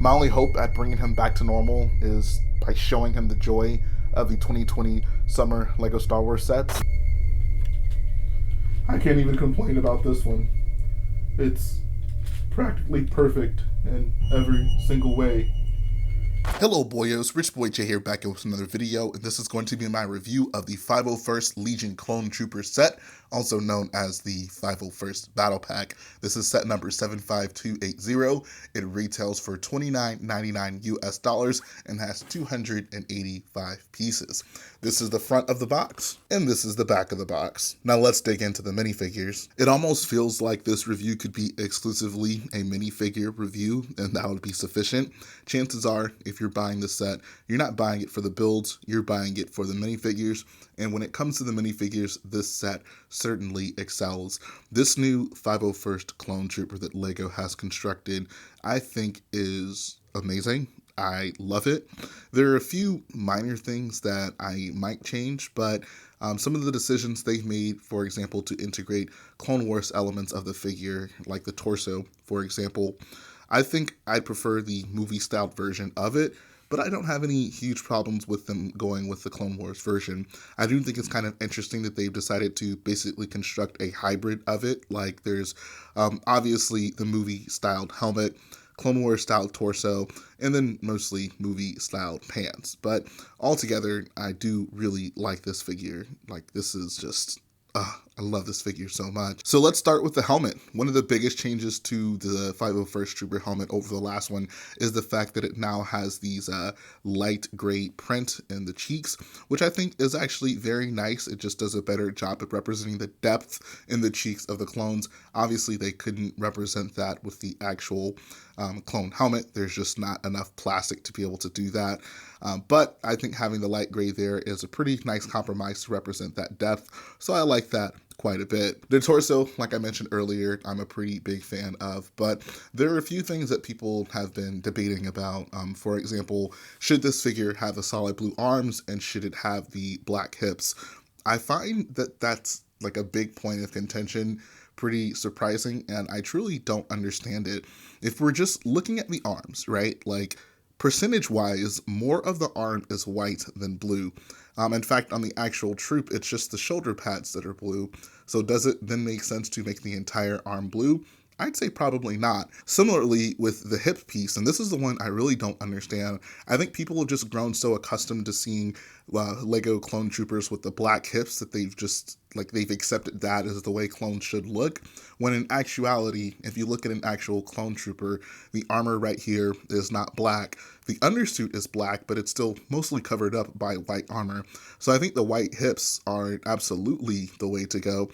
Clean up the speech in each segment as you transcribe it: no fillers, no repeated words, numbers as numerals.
My only hope at bringing him back to normal is by showing him the joy of the 2020 summer Lego Star Wars sets. I can't even complain about this one. It's practically perfect in every single way. Hello boyos, Rich Boy J here back with another video, and this is going to be my review of the 501st Legion Clone Trooper set, also known as the 501st Battle Pack. This is set number 75280. It retails for $29.99 US and has 285 pieces. This is the front of the box, and this is the back of the box. Now let's dig into the minifigures. It almost feels like this review could be exclusively a minifigure review, and that would be sufficient. Chances are, if you're buying the set, you're not buying it for the builds, you're buying it for the minifigures. And when it comes to the minifigures, this set certainly excels. This new 501st Clone Trooper that LEGO has constructed, I think is amazing. I love it. There are a few minor things that I might change, but some of the decisions they've made, for example, to integrate Clone Wars elements of the figure, like the torso, for example, I think I'd prefer the movie-styled version of it, but I don't have any huge problems with them going with the Clone Wars version. I do think it's kind of interesting that they've decided to basically construct a hybrid of it. Like there's obviously the movie-styled helmet, Clone Wars style torso, and then mostly movie styled pants. But altogether, I do really like this figure. Like this is just, I love this figure so much. So let's start with the helmet. One of the biggest changes to the 501st Trooper helmet over the last one is the fact that it now has these light gray print in the cheeks, which I think is actually very nice. It just does a better job at representing the depth in the cheeks of the clones. Obviously, they couldn't represent that with the actual clone helmet. There's just not enough plastic to be able to do that. But I think having the light gray there is a pretty nice compromise to represent that depth. So I like that quite a bit. The torso, like I mentioned earlier, I'm a pretty big fan of, but there are a few things that people have been debating about. For example, should this figure have the solid blue arms and should it have the black hips? I find that that's like a big point of contention, pretty surprising, and I truly don't understand it. If we're just looking at the arms, right, like percentage-wise, more of the arm is white than blue. In fact, on the actual troop, it's just the shoulder pads that are blue. So does it then make sense to make the entire arm blue? I'd say probably not. Similarly with the hip piece, and this is the one I really don't understand. I think people have just grown so accustomed to seeing Lego clone troopers with the black hips that they've accepted that as the way clones should look. When in actuality, if you look at an actual clone trooper, the armor right here is not black. The undersuit is black, but it's still mostly covered up by white armor. So I think the white hips are absolutely the way to go.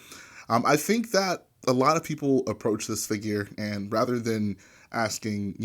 I think that a lot of people approach this figure and rather than asking,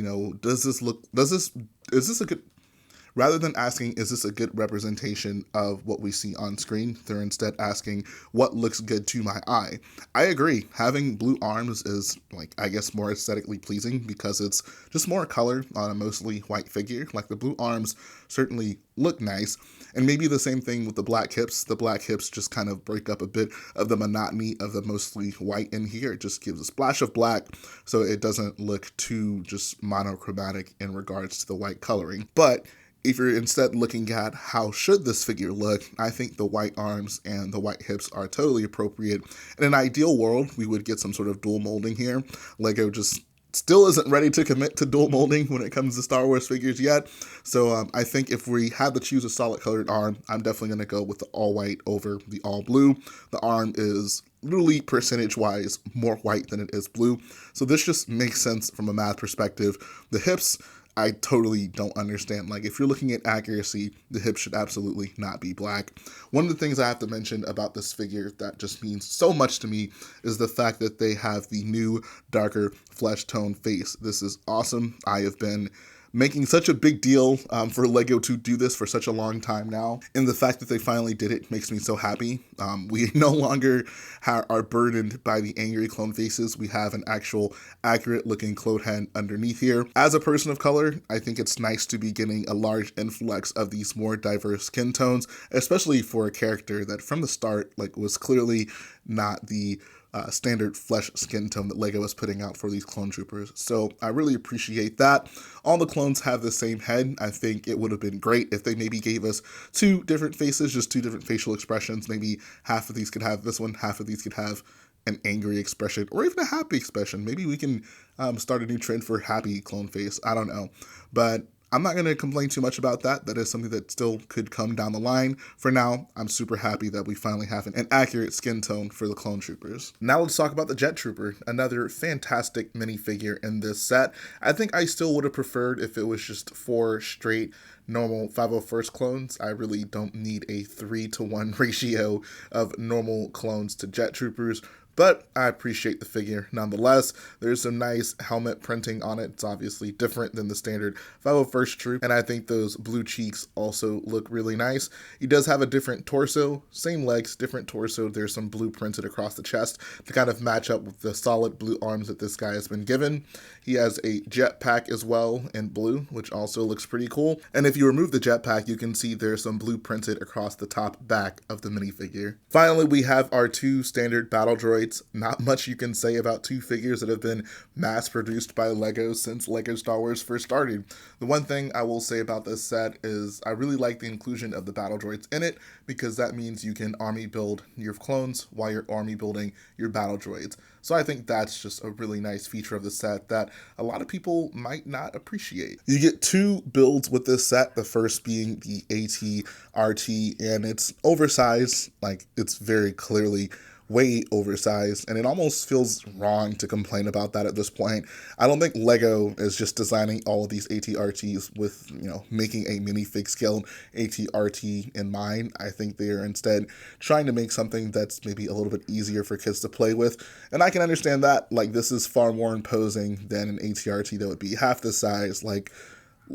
rather than asking, is this a good representation of what we see on screen, they're instead asking, what looks good to my eye? I agree. Having blue arms is, I guess, more aesthetically pleasing because it's just more color on a mostly white figure. Like, the blue arms certainly look nice. And maybe the same thing with the black hips. The black hips just kind of break up a bit of the monotony of the mostly white in here. It just gives a splash of black so it doesn't look too just monochromatic in regards to the white coloring. But if you're instead looking at how should this figure look, I think the white arms and the white hips are totally appropriate. In an ideal world, we would get some sort of dual molding here. Lego just still isn't ready to commit to dual molding when it comes to Star Wars figures yet. So I think if we had to choose a solid colored arm, I'm definitely going to go with the all white over the all blue. The arm is really percentage-wise more white than it is blue. So this just makes sense from a math perspective. The hips, I totally don't understand. Like, if you're looking at accuracy, the hips should absolutely not be black. One of the things I have to mention about this figure that just means so much to me is the fact that they have the new darker flesh tone face. This is awesome. I have been making such a big deal for Lego to do this for such a long time now. And the fact that they finally did it makes me so happy. We no longer are burdened by the angry clone faces. We have an actual accurate looking clone head underneath here. As a person of color, I think it's nice to be getting a large influx of these more diverse skin tones, especially for a character that from the start was clearly not the standard flesh skin tone that LEGO is putting out for these clone troopers. So I really appreciate that. All the clones have the same head. I think it would have been great if they maybe gave us two different faces, just two different facial expressions. Maybe half of these could have this one, half of these could have an angry expression, or even a happy expression. Maybe we can start a new trend for happy clone face. I don't know. But I'm not going to complain too much about that. That is something that still could come down the line. For now, I'm super happy that we finally have an accurate skin tone for the clone troopers. Now let's talk about the Jet Trooper, another fantastic minifigure in this set. I think I still would have preferred if it was just 4 straight normal 501st clones. I really don't need a 3-to-1 ratio of normal clones to Jet Troopers, but I appreciate the figure nonetheless. There's some nice helmet printing on it. It's obviously different than the standard 501st troop, and I think those blue cheeks also look really nice. He does have a different torso, same legs, different torso. There's some blue printed across the chest to kind of match up with the solid blue arms that this guy has been given. He has a jetpack as well in blue, which also looks pretty cool. And if you remove the jetpack, you can see there's some blue printed across the top back of the minifigure. Finally, we have our 2 standard battle droids. Not much you can say about 2 figures that have been mass produced by LEGO since LEGO Star Wars first started. The one thing I will say about this set is I really like the inclusion of the battle droids in it, because that means you can army build your clones while you're army building your battle droids. So I think that's just a really nice feature of the set that a lot of people might not appreciate. You get 2 builds with this set, the first being the AT-RT, and it's oversized, like it's very clearly way oversized, and it almost feels wrong to complain about that at this point. I don't think LEGO is just designing all of these AT-RTs with, making a minifig scale AT-RT in mind. I think they are instead trying to make something that's maybe a little bit easier for kids to play with, and I can understand that. Like, this is far more imposing than an AT-RT that would be half the size. Like,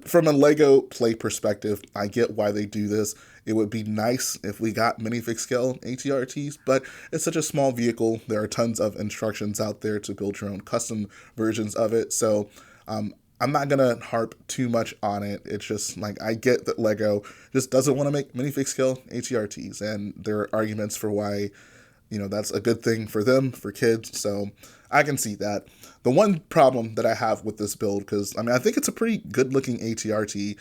from a LEGO play perspective, I get why they do this. It would be nice if we got minifig scale AT-RTs, but it's such a small vehicle. There are tons of instructions out there to build your own custom versions of it. So I'm not going to harp too much on it. It's just like, I get that LEGO just doesn't want to make minifig scale AT-RTs, and there are arguments for why, that's a good thing for them, for kids. So I can see that. The one problem that I have with this build, because I think it's a pretty good looking AT-RT.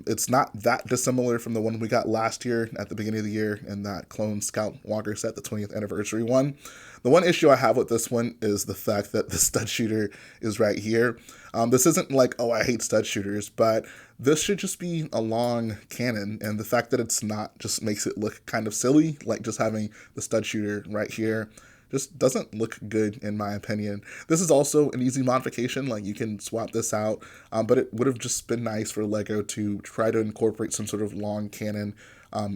It's not that dissimilar from the one we got last year at the beginning of the year in that Clone Scout Walker set, the 20th anniversary one. The one issue I have with this one is the fact that the stud shooter is right here. This isn't like, oh, I hate stud shooters, but this should just be a long cannon, and the fact that it's not just makes it look kind of silly, like just having the stud shooter right here just doesn't look good in my opinion. This is also an easy modification, like you can swap this out, but it would have just been nice for LEGO to try to incorporate some sort of long cannon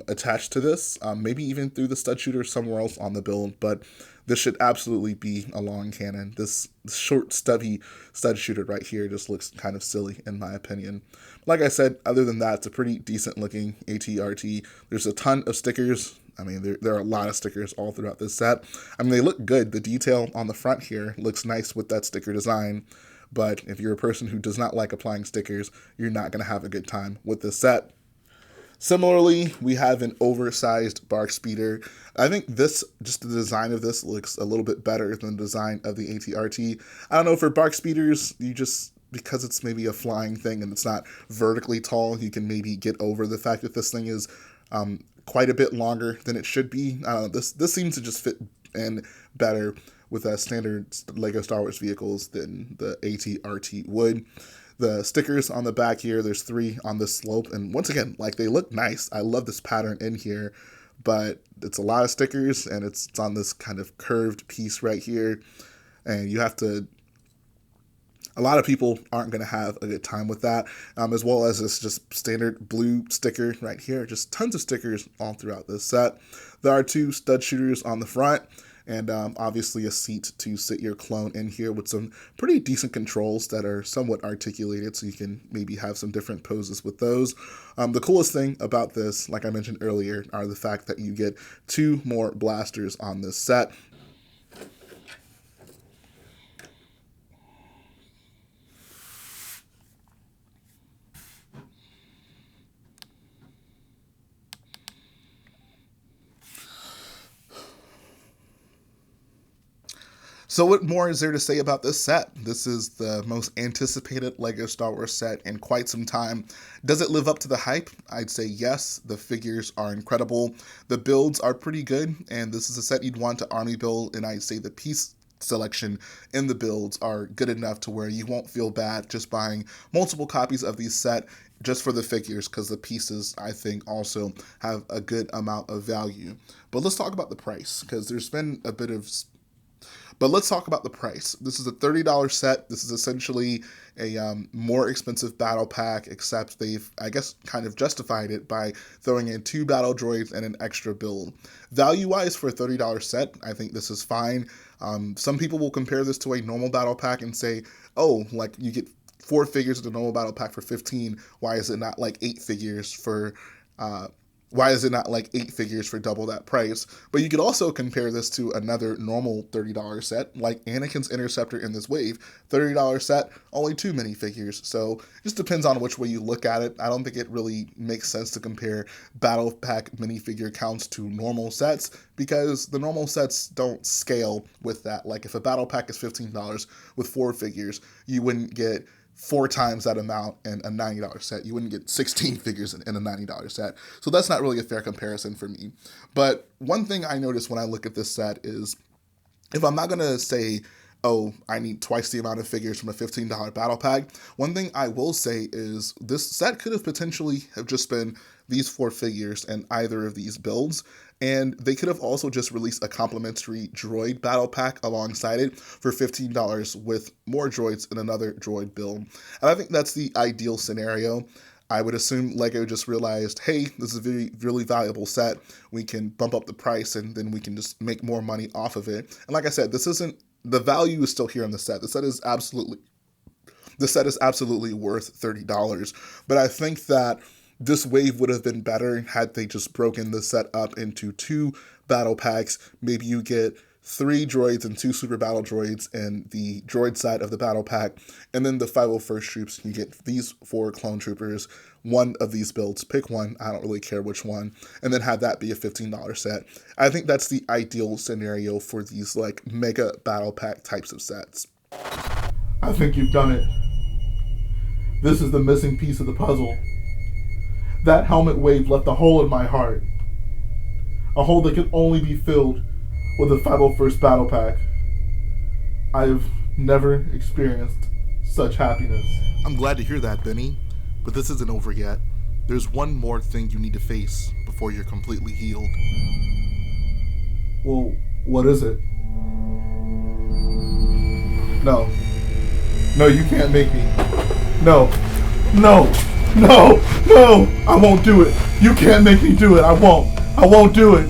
attached to this, maybe even through the stud shooter somewhere else on the build, but this should absolutely be a long cannon. This short, stubby stud shooter right here just looks kind of silly in my opinion. Like I said, other than that, it's a pretty decent looking AT-RT. There's a ton of stickers. There are a lot of stickers all throughout this set. They look good. The detail on the front here looks nice with that sticker design. But if you're a person who does not like applying stickers, you're not going to have a good time with this set. Similarly, we have an oversized BARC speeder. I think just the design of this looks a little bit better than the design of the AT-RT. I don't know, for BARC speeders, because it's maybe a flying thing and it's not vertically tall, you can maybe get over the fact that this thing is quite a bit longer than it should be. This seems to just fit in better with standard LEGO Star Wars vehicles than the AT-RT would. The stickers on the back here, there's 3 on this slope, and once again, like, they look nice. I love this pattern in here, but it's a lot of stickers, and it's on this kind of curved piece right here, and a lot of people aren't going to have a good time with that, as well as this just standard blue sticker right here. Just tons of stickers all throughout this set. There are 2 stud shooters on the front, and obviously a seat to sit your clone in here with some pretty decent controls that are somewhat articulated, so you can maybe have some different poses with those. The coolest thing about this, like I mentioned earlier, are the fact that you get 2 more blasters on this set. So what more is there to say about this set? This is the most anticipated LEGO Star Wars set in quite some time. Does it live up to the hype? I'd say yes. The figures are incredible. The builds are pretty good, and this is a set you'd want to army build, and I'd say the piece selection in the builds are good enough to where you won't feel bad just buying multiple copies of these set just for the figures, because the pieces, I think, also have a good amount of value. But let's talk about the price, because there's been a bit of... But let's talk about the price. This is a $30 set. This is essentially a more expensive battle pack, except they've, I guess, kind of justified it by throwing in 2 battle droids and an extra build. Value-wise, for a $30 set, I think this is fine. Some people will compare this to a normal battle pack and say, oh, like you get 4 figures in the normal battle pack for 15. Why is it not like 8 figures for... Why is it not like 8 figures for double that price? But you could also compare this to another normal $30 set, like Anakin's Interceptor in this wave. $30 set, only 2 minifigures. So it just depends on which way you look at it. I don't think it really makes sense to compare battle pack minifigure counts to normal sets, because the normal sets don't scale with that. Like if a battle pack is $15 with 4 figures, you wouldn't get 4 times that amount in a $90 set. You wouldn't get 16 figures in a $90 set. So that's not really a fair comparison for me. But one thing I noticed when I look at this set is, if I'm not going to say, oh, I need twice the amount of figures from a $15 battle pack, one thing I will say is this set could have potentially have just been these 4 figures in either of these builds, and they could have also just released a complimentary droid battle pack alongside it for $15 with more droids and another droid build. And I think that's the ideal scenario. I would assume LEGO just realized, hey, this is a really valuable set. We can bump up the price and then we can just make more money off of it. And like I said, this isn't, the value is still here in the set. The set is absolutely worth $30. But I think that this wave would have been better had they just broken the set up into 2 battle packs. Maybe you get 3 droids and 2 super battle droids in the droid side of the battle pack, and then the 501st troops, you get these 4 clone troopers, 1 of these builds, pick one, I don't really care which one, and then have that be a $15 set. I think that's the ideal scenario for these like mega battle pack types of sets. I think you've done it. This is the missing piece of the puzzle. That helmet wave left a hole in my heart. A hole that could only be filled with a 501st battle pack. I've never experienced such happiness. I'm glad to hear that, Benny, but this isn't over yet. There's one more thing you need to face before you're completely healed. Well, what is it? No. No, you can't make me. No. No. No. No. I won't do it. You can't make me do it. I won't. I won't do it.